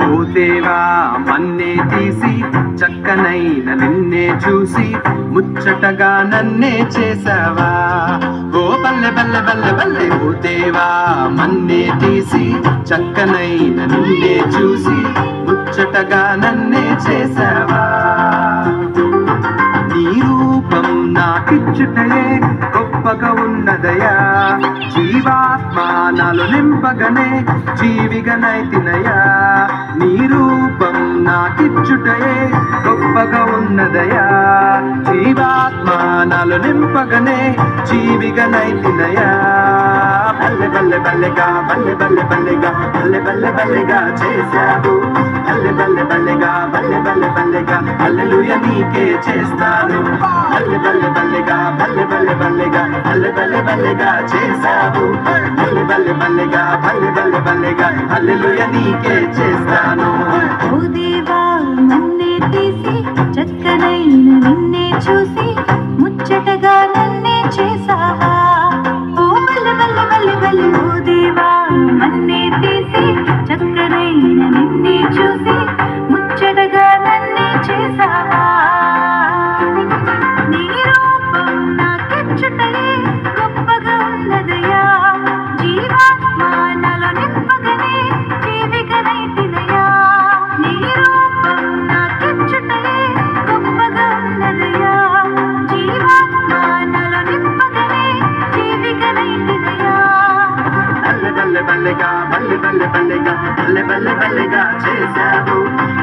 ఓ దేవా మన్నే తీసి చక్కనైన నిన్నే చూసి ముచ్చటగా నన్నే చేసావా. ఓ బల్లె బల్లె బల్లె బల్లె ఓ దేవా మన్నే తీసి చక్కనైన నిన్నే చూసి ముచ్చటగా నన్నే చేసావా. నీ రూపం నాకిచ్చుటయే గొప్పగా ఉన్నదయా. జీవాత్మ నాలో నింపగనే జీవిగనైతినయా. నీ రూపం నాకిచ్చుటయే గొప్పగా ఉన్నదయా. జీవాత్మ నాలో నింపగనే జీవిగనైతినయా. బల్లె బల్లె బల్లెగా బల్లె బల్లె బల్లెగా బల్లె బల్లె బల్లెగా చేశావు. బల్లె బల్లె బల్లెగా బల్లె బల్లె బల్లెగా హల్లెలూయా నీకే చేస్తాను. బల్లె బల్లె బల్లెగా బల్లె బల్లె బల్లెగా బల్లె బల్లె బల్లెగా చేశావు. బల్లె బల్లె బల్లెగా బల్లె బల్లె బల్లెగా హల్లెలూయా నీకే చేస్తాను. ఓ దేవా నన్నే తీసి చక్కనైన నిన్నే చూసి ముచ్చటగా నన్నే చేసావా. ఓ బల్లె బల్లె బల్లె బల్లె ఓ దేవా నన్నే తీసి చక్కనైన నిన్నే చూసి ముచ్చటగా నన్నే చేసావా. నీ రూపం నాకిచ్చుటయే గొప్పగా ఉన్నదయా. జీవాత్మ నాలో నింపగనే జీవిగనైతినయా. నీ రూపం నాకిచ్చుటయే గొప్పగా ఉన్నదయా. జీవాత్మ నాలో నింపగనే జీవిగనైతినయా. బల్లె బల్లె బల్లెగా బల్లె బల్లె బల్లెగా బల్లె బల్లె బల్లెగా చేశావు.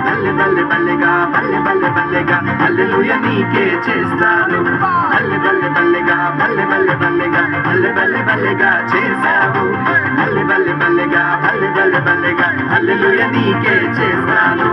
బల్లె బల్లె బల్లెగా బల్లె బల్లె బల్లెగా హల్లెలూయా నీకే చేస్తాను. బల్లె బల్లె బల్లెగా బల్లె బల్లె బల్లెగా బల్లె బల్లె బల్లెగా చేశావు. బల్లె బల్లె బల్లెగా బల్లె బల్లె బల్లెగా హల్లెలూయా నీకే చేస్తాను.